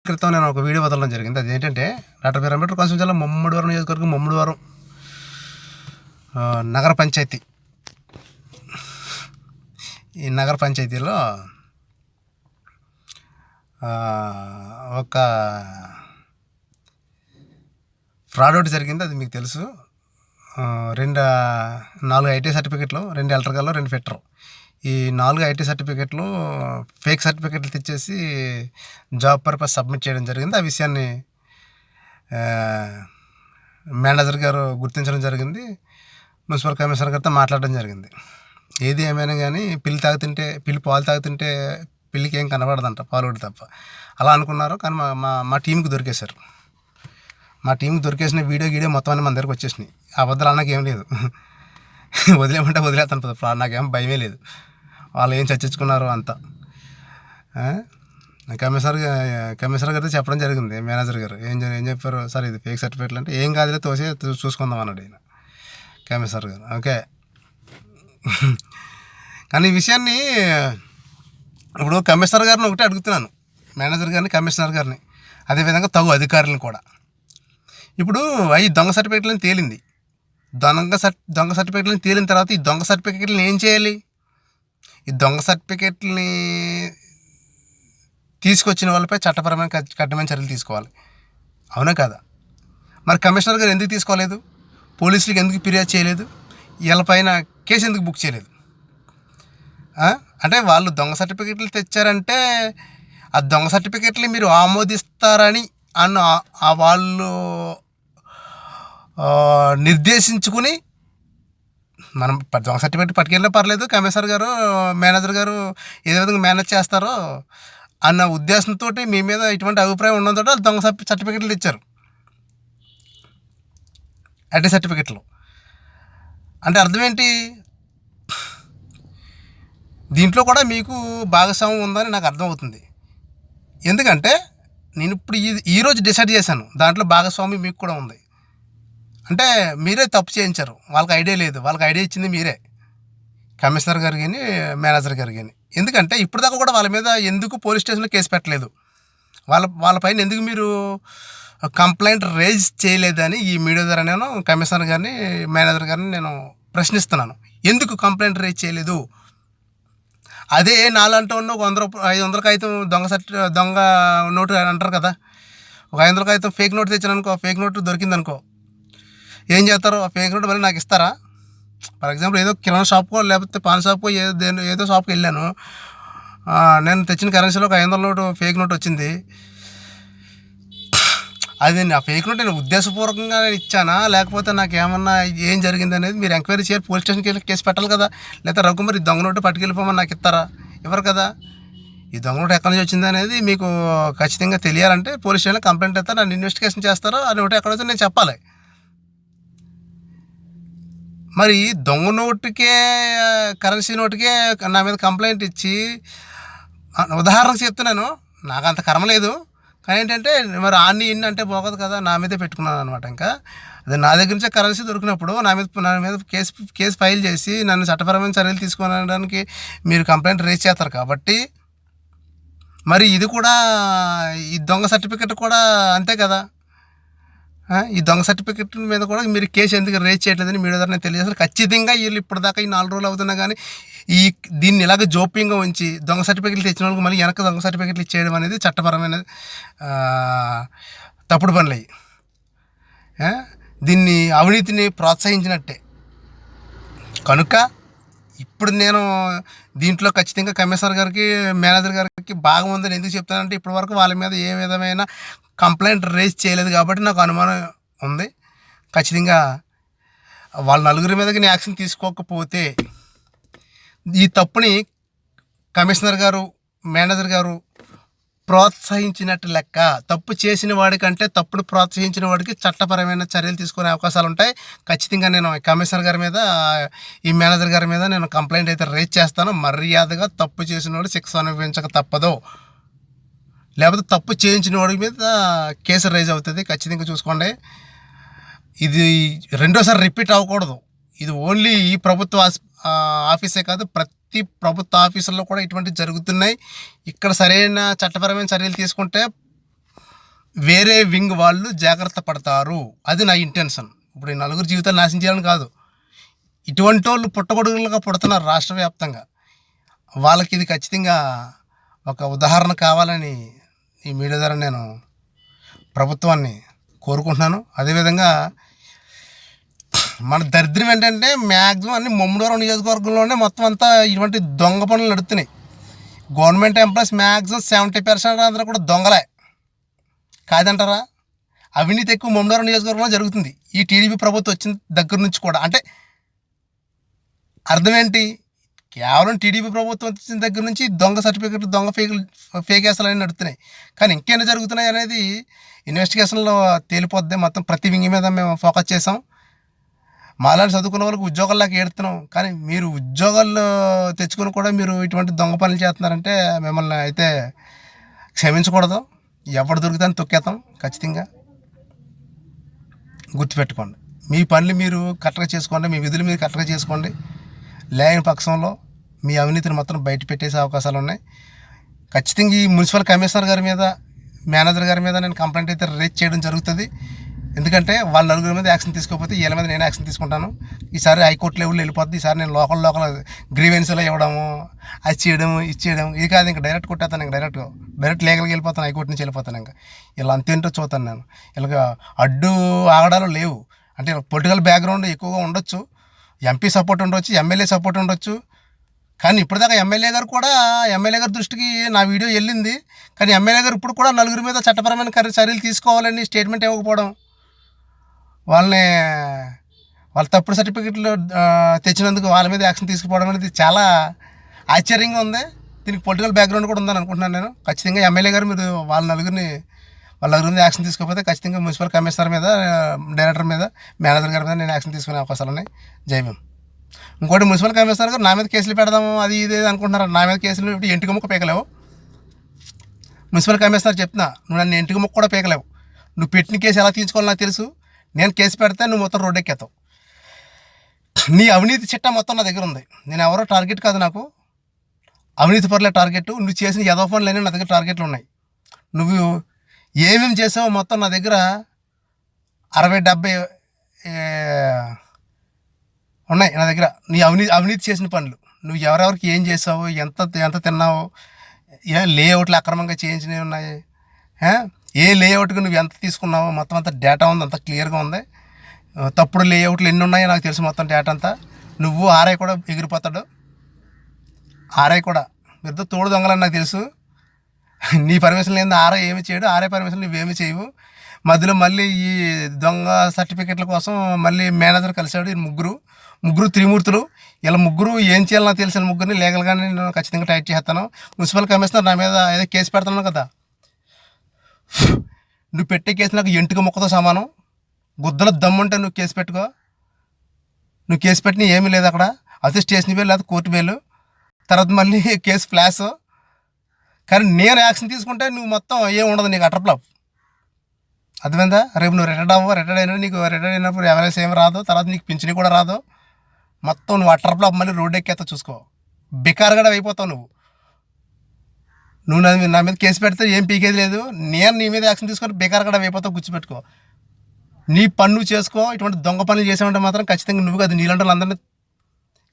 క్రితం నేను ఒక వీడియో వదలడం జరిగింది. అదేంటంటే డాక్టర్ బిఆర్ అంబేద్కర్ కోనసీమ జిల్లా ముమ్మడివరం నియోజకవర్గం ముమ్మడివరం నగర పంచాయతీ. ఈ నగర పంచాయతీలో ఒక ఫ్రాడ్ ఒకటి జరిగింది. అది మీకు తెలుసు. 4 ఐటీ సర్టిఫికెట్లు, 2 ఎలక్ట్రికల్, 2 ఫిట్టర్. ఈ 4 ఐటీ సర్టిఫికెట్లు ఫేక్ సర్టిఫికెట్లు తెచ్చేసి జాబ్ పర్పస్ సబ్మిట్ చేయడం జరిగింది. ఆ విషయాన్ని మేనేజర్ గారు గుర్తించడం జరిగింది. మున్సిపల్ కమిషనర్ గారితో మాట్లాడడం జరిగింది. ఏది ఏమైనా కానీ పిల్లి పాలు తాగుతుంటే పిల్లికి ఏం కనబడదంట, పాలుడి తప్ప. అలా అనుకున్నారు. కానీ మా టీంకి దొరికేశారు. మా టీంకి దొరికేసిన వీడియో మొత్తం అన్నీ మన దగ్గరకు వచ్చేసినాయి. అబద్ధాలు అన్నకి ఏం లేదు. వదిలేమంటే వదిలేస్తాను, నాకేం భయమే లేదు. వాళ్ళు ఏం చర్చించుకున్నారు అంతా కమిషనర్ గారితో చెప్పడం జరిగింది. మేనేజర్ గారు ఏం చెప్పారు, సార్ ఇది ఫేక్ సర్టిఫికెట్లు అంటే, ఏం కాదులే చూసుకుందాం అన్నాడు ఆయన కమిషనర్ గారు. ఓకే, కానీ ఈ విషయాన్ని ఇప్పుడు కమిషనర్ గారిని ఒకటే అడుగుతున్నాను, మేనేజర్ గారిని, కమిషనర్ గారిని, అదేవిధంగా తగు అధికారులను కూడా. ఇప్పుడు ఈ దొంగ సర్టిఫికెట్లని తేలింది. దొంగ సర్టిఫికెట్లని తేలిన తర్వాత ఈ దొంగ సర్టిఫికెట్లని ఏం చేయాలి? ఈ దొంగ సర్టిఫికెట్లని తీసుకొచ్చిన వాళ్ళపై చట్టపరమైన కఠినమైన చర్యలు తీసుకోవాలి. అవునా కాదా? మరి కమిషనర్ గారు ఎందుకు తీసుకోలేదు? పోలీసులకు ఎందుకు ఫిర్యాదు చేయలేదు? వీళ్ళపైన కేసు ఎందుకు బుక్ చేయలేదు? అంటే వాళ్ళు దొంగ సర్టిఫికెట్లు తెచ్చారంటే ఆ దొంగ సర్టిఫికెట్లు మీరు ఆమోదిస్తారని వాళ్ళు నిర్దేశించుకుని మనం దొంగ సర్టిఫికెట్ పట్టుకెళ్ళినా పర్లేదు, కమిషనర్ గారు, మేనేజర్ గారు ఏ విధంగా మేనేజ్ చేస్తారో అన్న ఉద్దేశంతో మీ మీద ఇటువంటి అభిప్రాయం ఉండడంతో వాళ్ళు దొంగ సర్టిఫికెట్లు ఇచ్చారు, ఐటీ సర్టిఫికెట్లు. అంటే అర్థం ఏంటి? దీంట్లో కూడా మీకు భాగస్వామ్యం ఉందని నాకు అర్థమవుతుంది. ఎందుకంటే నేను ఇప్పుడు ఈరోజు డిసైడ్ చేశాను, దాంట్లో భాగస్వామ్యం మీకు కూడా ఉంది. అంటే మీరే తప్పు చేయించారు, వాళ్ళకి ఐడియా లేదు. వాళ్ళకి ఐడియా ఇచ్చింది మీరే, కమిషనర్ గారు కానీ, మేనేజర్ గారు కానీ. ఎందుకంటే ఇప్పటిదాకా కూడా వాళ్ళ మీద ఎందుకు పోలీస్ స్టేషన్లో కేసు పెట్టలేదు, వాళ్ళపైన ఎందుకు మీరు కంప్లైంట్ రేజ్ చేయలేదని ఈ మీడియా ద్వారా నేను కమిషనర్ గారిని, మేనేజర్ గారిని నేను ప్రశ్నిస్తున్నాను. ఎందుకు కంప్లైంట్ రేజ్ చేయలేదు? అదే నాలంటూ ఉన్న ఒక 500 కాగితం దొంగ నోటు అంటారు కదా, ఒక 500 కాగితం ఫేక్ నోటు తెచ్చాననుకో, ఫేక్ నోటు దొరికిందనుకో, ఏం చేస్తారు? ఆ ఫేక్ నోటు మళ్ళీ నాకు ఇస్తారా? ఫర్ ఎగ్జాంపుల్ ఏదో కిరాణా షాప్కో లేకపోతే పాన్ షాప్కో ఏదో షాప్కి వెళ్ళాను, నేను తెచ్చిన కరెన్సీలో ఒక 500 నోటు ఫేక్ నోటు వచ్చింది. అది ఆ ఫేక్ నోట్ నేను ఉద్దేశపూర్వకంగా ఇచ్చానా, లేకపోతే నాకు ఏమన్నా ఏం జరిగింది అనేది మీరు ఎంక్వైరీ చేయాలి, పోలీస్ స్టేషన్కి వెళ్ళి కేసు పెట్టాలి కదా. లేదా రఘుకుమార్ ఈ దొంగ నోటు పట్టుకెళ్ళిపోమని నాకు ఇస్తారా? ఇవ్వరు కదా. ఈ దొంగ నోటు ఎక్కడి నుంచి వచ్చింది అనేది మీకు ఖచ్చితంగా తెలియాలంటే పోలీస్ స్టేషన్లో కంప్లైంట్ ఇస్తారు, నన్ను ఇన్వెస్టిగేషన్ చేస్తారో ఆ నోటు ఎక్కడ వచ్చి నేను చెప్పాలి. మరి దొంగ నోటుకే, కరెన్సీ నోటుకే నా మీద కంప్లైంట్ ఇచ్చి, ఉదాహరణకు చెప్తున్నాను, నాకు అంత కర్మ లేదు, కానీ ఏంటంటే మరి ఇన్ని అంటే పోగదు కదా, నా మీదే పెట్టుకున్నాను అనమాట. ఇంకా అదే నా దగ్గర నుంచే కరెన్సీ దొరికినప్పుడు నా మీద కేసు ఫైల్ చేసి నన్ను చట్టపరమైన చర్యలు తీసుకోవడానికి మీరు కంప్లైంట్ రేజ్ చేస్తారు. కాబట్టి మరి ఇది కూడా, ఈ దొంగ సర్టిఫికెట్ కూడా అంతే కదా. ఈ దొంగ సర్టిఫికెట్ మీద కూడా మీరు కేసు ఎందుకు రేజ్ చేయట్లేదని మీడియా ద్వారా తెలియజేస్తారు. ఖచ్చితంగా వీళ్ళు ఇప్పటిదాకా ఈ 4 రోజులు అవుతున్నా కానీ దీన్ని ఇలాగ జోప్యంగా ఉంచి దొంగ సర్టిఫికెట్లు తెచ్చిన వాళ్ళకి మళ్ళీ వెనక దొంగ సర్టిఫికెట్లు ఇచ్చేయడం అనేది చట్టపరమైన తప్పుడు పనులు అయ్యి, దీన్ని అవినీతిని ప్రోత్సహించినట్టే. కనుక ఇప్పుడు నేను దీంట్లో ఖచ్చితంగా కమిషనర్ గారికి, మేనేజర్ గారికి భాగం ఉందని ఎందుకు చెప్తానంటే, ఇప్పటి వరకు వాళ్ళ మీద ఏ విధమైన కంప్లైంట్ రేజ్ చేయలేదు కాబట్టి నాకు అనుమానం ఉంది. ఖచ్చితంగా వాళ్ళ నలుగురి మీదకి నేను యాక్షన్ తీసుకోకపోతే ఈ తప్పుని కమిషనర్ గారు, మేనేజర్ గారు ప్రోత్సహించినట్టు లెక్క. తప్పు చేసిన వాడికంటే తప్పును ప్రోత్సహించిన వాడికి చట్టపరమైన చర్యలు తీసుకునే అవకాశాలు ఉంటాయి. ఖచ్చితంగా నేను కమిషనర్ గారి మీద, ఈ మేనేజర్ గారి మీద నేను కంప్లైంట్ అయితే రేజ్ చేస్తాను. మర్యాదగా తప్పు చేసిన వాడు శిక్ష అనుభవించక తప్పదు, లేకపోతే తప్పు చేయించిన వాడి మీద కేసు రైజ్ అవుతుంది. ఖచ్చితంగా చూసుకోండి. ఇది రెండోసారి రిపీట్ అవ్వకూడదు. ఇది ఓన్లీ ఈ ప్రభుత్వ ఆఫీసే కాదు, ప్రతి ప్రభుత్వ ఆఫీసుల్లో కూడా ఇటువంటివి జరుగుతున్నాయి. ఇక్కడ సరైన చట్టపరమైన చర్యలు తీసుకుంటే వేరే వింగ్ వాళ్ళు జాగ్రత్త పడతారు. అది నా ఇంటెన్షన్. ఇప్పుడు ఈ నలుగురు జీవితాలు నాశనం చేయాలని కాదు. ఇటువంటి వాళ్ళు పుట్టగొడుగులుగా పుడుతున్నారు రాష్ట్ర వ్యాప్తంగా. వాళ్ళకి ఇది ఖచ్చితంగా ఒక ఉదాహరణ కావాలని ఈ మీడియా ద్వారా నేను ప్రభుత్వాన్ని కోరుకుంటున్నాను. అదేవిధంగా మన దరిద్రం ఏంటంటే మ్యాక్సిమం అన్ని ముమ్మడివరం నియోజకవర్గంలోనే మొత్తం అంతా ఇటువంటి దొంగ పనులు నడుస్తున్నాయి. గవర్నమెంట్ ఎంప్లాయీస్ మ్యాక్సిమం 70% అందరూ కూడా దొంగలే కాదంటారా? అవినీతి ఎక్కువ ముమ్మడివరం నియోజకవర్గంలో జరుగుతుంది ఈ టీడీపీ ప్రభుత్వం వచ్చిన దగ్గర నుంచి కూడా. అంటే అర్థం ఏంటి? కేవలం టీడీపీ ప్రభుత్వం వచ్చిన దగ్గర నుంచి దొంగ సర్టిఫికెట్, దొంగ ఫేకేసాలు అనేవి నడుస్తున్నాయి. కానీ ఇంకేమైనా జరుగుతున్నాయి అనేది ఇన్వెస్టిగేషన్లో తేలిపోద్ది. మొత్తం ప్రతి వింగి మీద మేము ఫోకస్ చేసాం. మాలాంటి చదువుకున్న వాళ్ళకి ఉద్యోగాల్లోకి ఏడుతున్నాం. కానీ మీరు ఉద్యోగాలు తెచ్చుకొని కూడా మీరు ఇటువంటి దొంగ పనులు చేస్తున్నారంటే మిమ్మల్ని అయితే క్షమించకూడదు. ఎవడు దొరికితే తొక్కేస్తాం. ఖచ్చితంగా గుర్తుపెట్టుకోండి. మీ పనులు మీరు కరెక్ట్గా చేసుకోండి, మీ విధులు మీరు కరెక్ట్గా చేసుకోండి. లేని పక్షంలో మీ అవినీతిని మొత్తం బయట పెట్టేసే అవకాశాలు ఉన్నాయి. ఖచ్చితంగా ఈ మున్సిపల్ కమిషనర్ గారి మీద, మేనేజర్ గారి మీద నేను కంప్లైంట్ అయితే రేజ్ చేయడం జరుగుతుంది. ఎందుకంటే వాళ్ళ నలుగురి మీద యాక్షన్ తీసుకోకపోతే వీళ్ళ మీద నేను యాక్షన్ తీసుకుంటాను. ఈసారి హైకోర్టు లెవెల్లో వెళ్ళిపోద్ది. ఈసారి నేను లోకల్ గ్రీవెన్స్లో ఇవ్వడము, అది చేయడం, ఇది చేయడం, ఇది కాదు. ఇంకా డైరెక్ట్ కొట్టేస్తాను. ఇంకా డైరెక్ట్ లీగల్గా వెళ్ళిపోతాను. హైకోర్టు నుంచి వెళ్ళిపోతాను. ఇంకా ఇలా అంతేంటో చూస్తాను నేను. ఇలాగ అడ్డు ఆగడాలు లేవు. అంటే పొలిటికల్ బ్యాక్గ్రౌండ్ ఎక్కువగా ఉండొచ్చు, ఎంపీ సపోర్ట్ ఉండొచ్చు, ఎమ్మెల్యే సపోర్ట్ ఉండొచ్చు. కానీ ఇప్పటిదాకా ఎమ్మెల్యే గారి దృష్టికి నా వీడియో వెళ్ళింది. కానీ ఎమ్మెల్యే గారు ఇప్పుడు కూడా నలుగురి మీద చట్టపరమైన చర్యలు తీసుకోవాలని స్టేట్మెంట్ ఇవ్వకపోవడం, వాళ్ళ తప్పుడు సర్టిఫికెట్లు తెచ్చినందుకు వాళ్ళ మీద యాక్షన్ తీసుకుపోవడం అనేది చాలా ఆశ్చర్యంగా ఉంది. దీనికి పొలిటికల్ బ్యాక్గ్రౌండ్ కూడా ఉందని అనుకుంటున్నాను నేను. ఖచ్చితంగా ఎమ్మెల్యే గారు మీరు వాళ్ళ నలుగురి మీద యాక్షన్ తీసుకోకపోతే ఖచ్చితంగా మున్సిపల్ కమిషనర్ మీద, డైరెక్టర్ మీద, మేనేజర్ గారి మీద నేను యాక్షన్ తీసుకునే అవకాశాలు ఉన్నాయి. జై భీమ్. ఇంకోటి, మున్సిపల్ కమిషనర్ గారు నా మీద కేసులు పెడదాము అది ఇది అనుకుంటున్నారు. నా మీద కేసులు ఇప్పుడు ఎంటికి ముక్క పీకలేవు. మున్సిపల్ కమిషనర్ చెప్తున్నా, నువ్వు నన్ను ఎంటికి ముక్క కూడా పీకలేవు. నువ్వు పెట్టిన కేసు ఎలా తీర్చుకోవాలో నాకు తెలుసు. నేను కేసు పెడితే నువ్వు మొత్తం రోడ్డు ఎక్కేతావు. నీ అవినీతి చిట్టా మొత్తం నా దగ్గర ఉంది. నేను ఎవరో టార్గెట్ కాదు. నాకు అవినీతి పరులే టార్గెట్. నువ్వు చేసిన యదో పనులు నా దగ్గర టార్గెట్లు ఉన్నాయి. నువ్వు ఏమేమి చేసావో మొత్తం నా దగ్గర 60-70 ఉన్నాయి నా దగ్గర. నీ అవినీతి చేసిన పనులు, నువ్వు ఎవరెవరికి ఏం చేసావు, ఎంత తిన్నావు, లేఅవుట్లు అక్రమంగా చేయించినవి ఉన్నాయి, ఏ లేఅవుట్కి నువ్వు ఎంత తీసుకున్నావో మొత్తం అంతా డేటా ఉంది. అంత క్లియర్గా ఉంది. తప్పుడు లేఅవుట్లు ఎన్ని ఉన్నాయో నాకు తెలుసు మొత్తం డేటా అంతా. నువ్వు ఆర్ఐ కూడా ఎగిరిపోతాడు. ఆర్ఐ కూడా మీరు తోడు దొంగలని నాకు తెలుసు. నీ పర్మిషన్ లేని ఆర్ఐ ఏమి చేయడు. ఆర్ఐ పర్మిషన్ నువ్వేమి చేయవు. మధ్యలో మళ్ళీ ఈ దొంగ సర్టిఫికెట్ల కోసం మళ్ళీ మేనేజర్ కలిశాడు. ముగ్గురు త్రిమూర్తులు. ఇలా ముగ్గురు ఏం చేయాలో నాకు తెలిసిన ముగ్గురిని లీగల్గానే నేను ఖచ్చితంగా టైట్ చేస్తాను. మున్సిపల్ కమిషనర్ నా మీద ఏదో కేసు పెడుతున్నాను కదా, నువ్వు పెట్టే కేసు నాకు ఎంటుక ముక్కతో సమానం. గుద్దల దమ్ముంటే నువ్వు కేసు పెట్టుకో. నువ్వు కేసు పెట్టిన ఏమీ లేదు అక్కడ. అదే స్టేషన్ బేలు లేదా కోర్టు బేలు, తర్వాత మళ్ళీ కేసు ఫ్లాష్. కానీ నేను యాక్షన్ తీసుకుంటే నువ్వు మొత్తం ఏం ఉండదు, నీకు అటర్ ఫ్లాప్. అర్థమైందా? రేపు నువ్వు రిటైర్డ్ అయినా నీకు రిటైర్డ్ అయినప్పుడు ఎవరైనా ఏమి రాదు, తర్వాత నీకు పింఛని కూడా రాదు. మొత్తం నువ్వు అటర్ ఫ్లాప్. మళ్ళీ రోడ్డు ఎక్కేస్తా చూసుకో. బికారుగా అయిపోతావు నువ్వు నా మీద కేసు పెడితే ఏం పీకేది లేదు. నేను నీ మీద యాక్షన్ తీసుకొని బికారుగా అయిపోతావు. గుర్తుపెట్టుకో. నీ పన్ను చేసుకో. ఇటువంటి దొంగ పనులు చేసామంటే మాత్రం ఖచ్చితంగా నువ్వు కాదు, నీలాంటి వాళ్ళందరినీ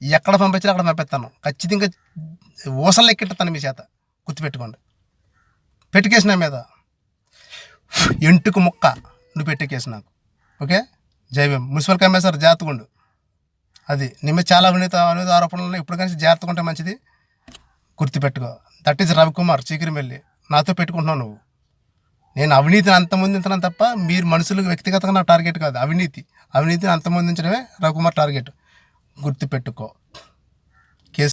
ఎక్కడ పంపించాలో అక్కడ పంపిస్తాను. ఖచ్చితంగా ఊసలు ఎక్కిస్తాను మీ చేత. గుర్తుపెట్టుకోండి. పెట్టి కేసు నా మీద ఎంటుకు ముక్క నువ్వు పెట్టే కేసు నాకు. ఓకే? జై భీమ్. మున్సిపల్ కమిషనర్ జాగ్రత్తగా ఉండు. అది నీ మీద చాలా అవినీతి ఆరోపణలు ఉన్నాయి. ఇప్పుడు కానీ జాగ్రత్తగా ఉంటే మంచిది. గుర్తుపెట్టుకో. That is Ravikumar Chikirimelli. నాతో పెట్టుకుంటున్నావు నువ్వు. నేను అవినీతిని అంతమొందించడం తప్ప మీరు మనుషులకు వ్యక్తిగతంగా నా టార్గెట్ కాదు. అవినీతిని అంతమొందించడమే రవికుమార్ టార్గెట్. గుర్తుపెట్టుకో.